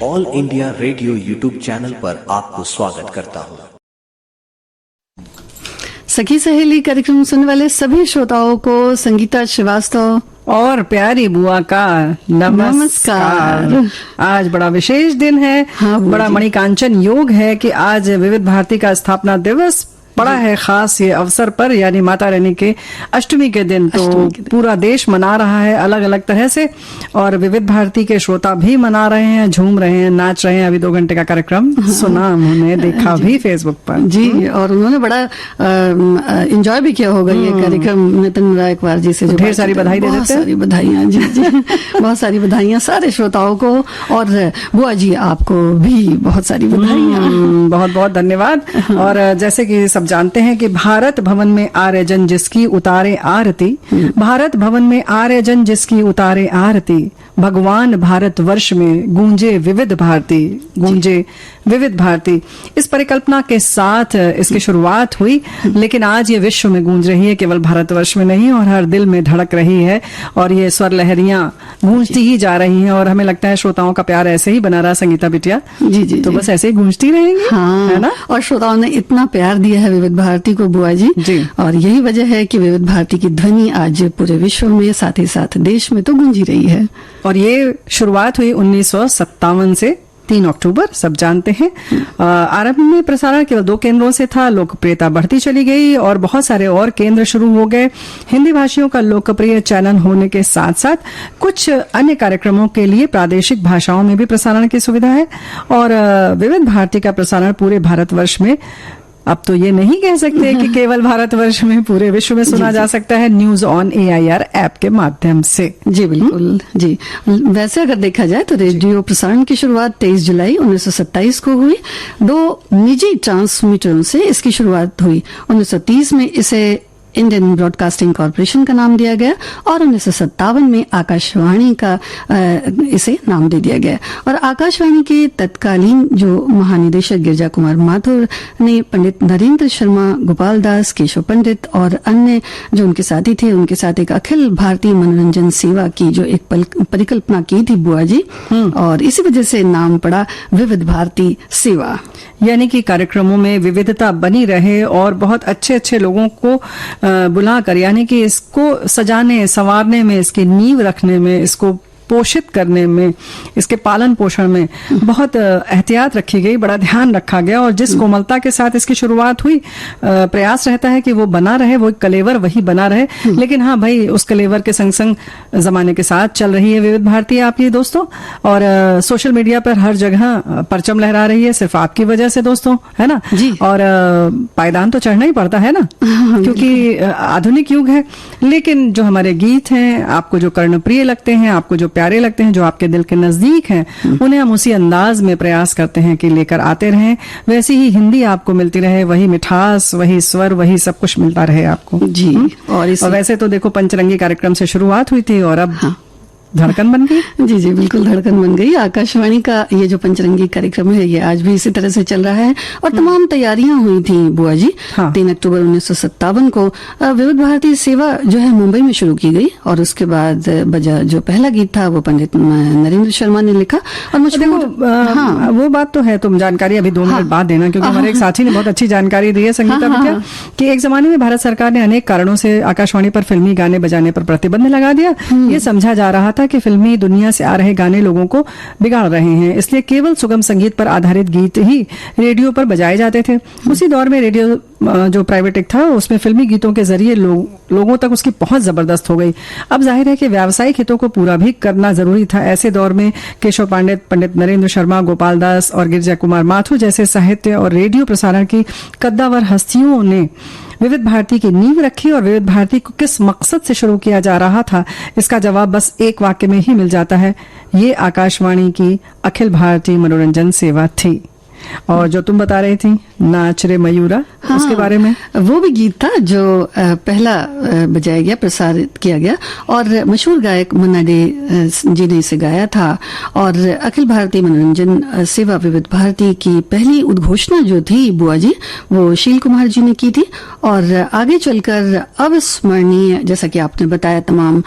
All India radio YouTube channel पर आपको स्वागत करता हूँ। सखी सहेली कार्यक्रम सुनने वाले सभी श्रोताओं को संगीता श्रीवास्तव और प्यारी बुआ का नमस्कार। आज बड़ा विशेष दिन है। हाँ, बड़ा मणिकांचन योग है कि आज विविध भारती का स्थापना दिवस पड़ा है खास ये अवसर पर, यानी माता रानी के अष्टमी के दिन। तो पूरा देश मना रहा है अलग अलग तरह से, और विविध भारती के श्रोता भी मना रहे हैं, झूम रहे हैं, नाच रहे हैं। अभी 2 घंटे का कार्यक्रम सुना उन्होंने, देखा भी फेसबुक पर जी, और उन्होंने बड़ा एंजॉय भी किया होगा ये कार्यक्रम। नितिन रायकवार जी से ढेर सारी बधाई दे देते हैं। सारी बधाइयाँ जी जी बहुत सारी बधाइयाँ सारे श्रोताओं को, और बुआ जी आपको भी बहुत सारी बधाइयाँ। बहुत बहुत धन्यवाद। और जैसे कि सब जानते हैं कि भारत भवन में आर्य जन जिसकी उतारे आरती, भारत भवन में आर्य जन जिसकी उतारे आरती, भगवान भारत वर्ष में गूंजे विविध भारती, गूंजे विविध भारती। इस परिकल्पना के साथ इसकी शुरुआत हुई, लेकिन आज ये विश्व में गूंज रही है, केवल भारतवर्ष में नहीं, और हर दिल में धड़क रही है, और ये स्वर लहरियां गूंजती ही जा रही हैं। और हमें लगता है श्रोताओं का प्यार ऐसे ही बना रहा, संगीता बिटिया जी जी तो जी। बस ऐसे ही गूंजती रहेंगी, हाँ, है ना। और श्रोताओं ने इतना प्यार दिया है विविध भारती को बुआ जी, और यही वजह है कि विविध भारती की ध्वनि आज पूरे विश्व में, साथ ही साथ देश में तो गूंजी रही है। और ये शुरुआत हुई 1957 से 3 अक्टूबर, सब जानते हैं। आरंभ में प्रसारण केवल 2 केंद्रों से था, लोकप्रियता बढ़ती चली गई और बहुत सारे और केंद्र शुरू हो गए। हिंदी भाषियों का लोकप्रिय चैनल होने के साथ साथ कुछ अन्य कार्यक्रमों के लिए प्रादेशिक भाषाओं में भी प्रसारण की सुविधा है। और विविध भारती का प्रसारण पूरे भारतवर्ष में, अब तो ये नहीं कह सकते कि केवल भारतवर्ष में, पूरे विश्व में सुना जा सकता है न्यूज ऑन AIR ऐप के माध्यम से। जी बिल्कुल जी। वैसे अगर देखा जाए तो रेडियो प्रसारण की शुरुआत 23 जुलाई 1927 को हुई। 2 निजी ट्रांसमीटरों से इसकी शुरुआत हुई। 1930 में इसे इंडियन ब्रॉडकास्टिंग कॉरपोरेशन का नाम दिया गया, और 1957 में आकाशवाणी का इसे नाम दे दिया गया। और आकाशवाणी के तत्कालीन जो महानिदेशक गिरजा कुमार माथुर ने पंडित नरेंद्र शर्मा, गोपाल दास, केशव पंडित और अन्य जो उनके साथी थे, उनके साथ एक अखिल भारतीय मनोरंजन सेवा की जो एक परिकल्पना की थी बुआ जी, और इसी वजह से नाम पड़ा विविध भारती सेवा। यानी कि कार्यक्रमों में विविधता बनी रहे और बहुत अच्छे अच्छे लोगों को बुलाकर, यानी कि इसको सजाने संवारने में, इसकी नींव रखने में, इसको पोषित करने में, इसके पालन पोषण में बहुत एहतियात रखी गई, बड़ा ध्यान रखा गया। और जिस कोमलता के साथ इसकी शुरुआत हुई, प्रयास रहता है कि वो बना रहे, वो कलेवर वही बना रहे। लेकिन हाँ भाई, उस कलेवर के संग संग जमाने के साथ चल रही है विविध भारती आपकी दोस्तों, और सोशल मीडिया पर हर जगह परचम लहरा रही है, सिर्फ आपकी वजह से दोस्तों, है ना जी। और पायदान तो चढ़ना ही पड़ता है ना, क्योंकि आधुनिक युग है। लेकिन जो हमारे गीत हैं, आपको जो कर्णप्रिय लगते हैं, आपको जो प्यारे लगते हैं, जो आपके दिल के नजदीक हैं, उन्हें हम उसी अंदाज में प्रयास करते हैं कि लेकर आते रहें। वैसी ही हिंदी आपको मिलती रहे, वही मिठास, वही स्वर, वही सब कुछ मिलता रहे आपको जी। और वैसे तो देखो, पंचरंगी कार्यक्रम से शुरुआत हुई थी और अब धड़कन बन गई। जी जी बिल्कुल, धड़कन बन गई। आकाशवाणी का ये जो पंचरंगी कार्यक्रम है, ये आज भी इसी तरह से चल रहा है, और तमाम तैयारियां हुई थी बुआ जी। 3 अक्टूबर 1957 को विविध भारती सेवा जो है मुंबई में शुरू की गई, और उसके बाद बजा जो पहला गीत था वो पंडित नरेंद्र शर्मा ने लिखा। और मुझे वो बात तो है, तुम जानकारी अभी 2 मिनट बाद देना, क्योंकि हमारे एक साथी ने बहुत अच्छी जानकारी दी है, संगीता बिटिया, कि एक जमाने में भारत सरकार ने अनेक कारणों से आकाशवाणी पर फिल्मी गाने बजाने पर प्रतिबंध लगा दिया। ये समझा जा रहा था कि फिल्मी दुनिया से आ रहे गाने लोगों को बिगाड़ रहे हैं, इसलिए केवल सुगम संगीत पर आधारित गीत ही रेडियो पर बजाए जाते थे। उसी दौर में रेडियो जो प्राइवेट था, उसमें फिल्मी गीतों के जरिए लोगों तक उसकी पहुंच जबरदस्त हो गई। अब जाहिर है कि व्यावसायिक हितों को पूरा भी करना जरूरी था। ऐसे दौर में केशव पंडित, पंडित नरेंद्र शर्मा, गोपाल दास और गिरजा कुमार माथुर जैसे साहित्य और रेडियो प्रसारण की कद्दावर हस्तियों ने विविध भारती की नींव रखी। और विविध भारती को किस मकसद से शुरू किया जा रहा था, इसका जवाब बस एक वाक्य में ही मिल जाता है, ये आकाशवाणी की अखिल भारतीय मनोरंजन सेवा थी। और जो तुम बता रही थी नाच रे मयूरा, उसके बारे में? वो भी गीत था जो पहला बजाया गया, प्रसारित किया गया, और मशहूर गायक मुन्ना डे जी ने इसे गाया था। और अखिल भारतीय मनोरंजन सेवा विविध भारती की पहली उद्घोषणा जो थी बुआ जी, वो शील कुमार जी ने की थी। और आगे चलकर अविस्मरणीय, जैसा कि आपने बताया, तमाम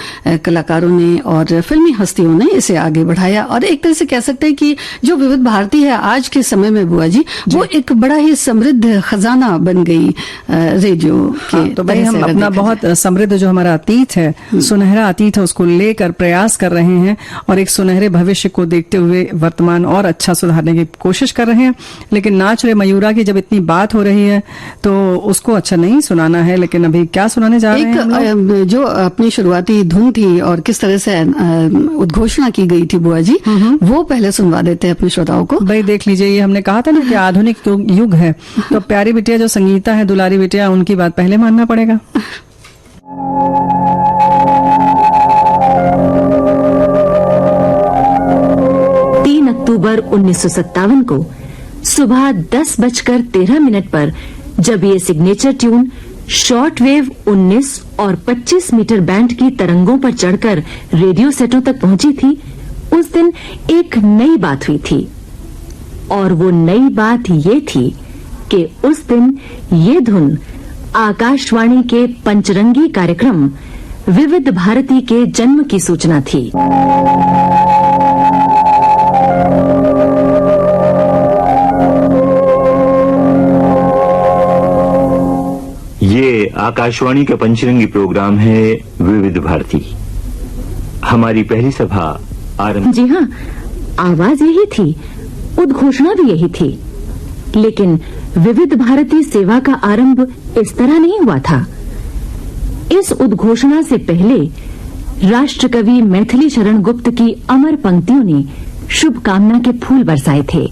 कलाकारों ने और फिल्मी हस्तियों ने इसे आगे बढ़ाया। और एक तरह से कह सकते हैं कि जो विविध भारती है आज के समय में बुआ जी, वो एक बड़ा ही समृद्ध खजाना बन गई रेडियो के। हाँ, तो भाई हम अपना बहुत समृद्ध जो हमारा अतीत है, सुनहरा अतीत है, उसको लेकर प्रयास कर रहे हैं और एक सुनहरे भविष्य को देखते हुए वर्तमान और अच्छा सुधारने की कोशिश कर रहे हैं। लेकिन नाच रे मयूरा की जब इतनी बात हो रही है तो उसको अच्छा नहीं सुनाना है। लेकिन अभी क्या सुनाने जा रहे हैं? जो अपनी शुरुआती धुन थी और किस तरह से उद्घोषणा की गई थी बुआ जी, वो पहले सुनवा देते हैं अपने श्रोताओं को। भाई देख लीजिए, ये हमने कहा था ना कि आधुनिक युग है, तो प्यारी बिटिया जो संगीता है, दुलारी बिटिया, उनकी बात पहले मानना पड़ेगा। 3 अक्टूबर 1957 को सुबह 10:13 पर जब ये सिग्नेचर ट्यून शॉर्ट वेव 19 और 25 मीटर बैंड की तरंगों पर चढ़कर रेडियो सेटों तक पहुंची थी, उस दिन एक नई बात हुई थी। और वो नई बात ये थी कि उस दिन ये धुन आकाशवाणी के पंचरंगी कार्यक्रम विविध भारती के जन्म की सूचना थी। ये आकाशवाणी का पंचरंगी प्रोग्राम है विविध भारती। हमारी पहली सभा आरंभ। जी हाँ, आवाज यही थी, उद्घोषणा भी यही थी, लेकिन विविध भारती सेवा का आरंभ इस तरह नहीं हुआ था। इस उद्घोषणा से पहले राष्ट्रकवि मैथिली शरण गुप्त की अमर पंक्तियों ने शुभकामना के फूल बरसाए थे,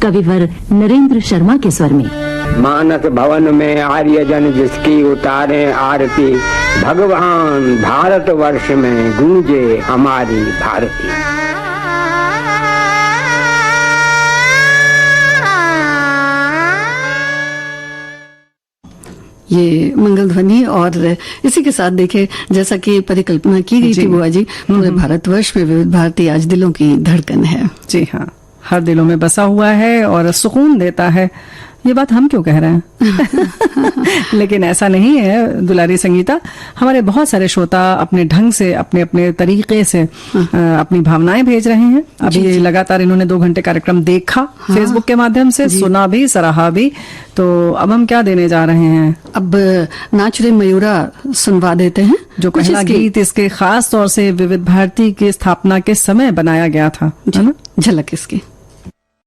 कविवर नरेंद्र शर्मा के स्वर में। मानस भवन में आर्यजन जिसकी उतारे आरती, भगवान भारत वर्ष में गूंजे हमारी भारती। ये मंगल ध्वनि, और इसी के साथ देखे जैसा कि परिकल्पना की गई थी बुआ जी, पूरे भारतवर्ष में विविध भारती आज दिलों की धड़कन है। जी हाँ, हर दिलों में बसा हुआ है और सुकून देता है। ये बात हम क्यों कह रहे हैं? लेकिन ऐसा नहीं है दुलारी संगीता, हमारे बहुत सारे श्रोता अपने ढंग से, अपने अपने तरीके से अपनी भावनाएं भेज रहे हैं। अभी लगातार इन्होंने 2 घंटे कार्यक्रम देखा फेसबुक के माध्यम से, सुना भी, सराहा भी। तो अब हम क्या देने जा रहे हैं? अब नाच रे मयूरा सुनवा देते हैं, जो पहला गीत इसके खास तौर से विविध भारती की स्थापना के समय बनाया गया था, है ना? झलक इसकी।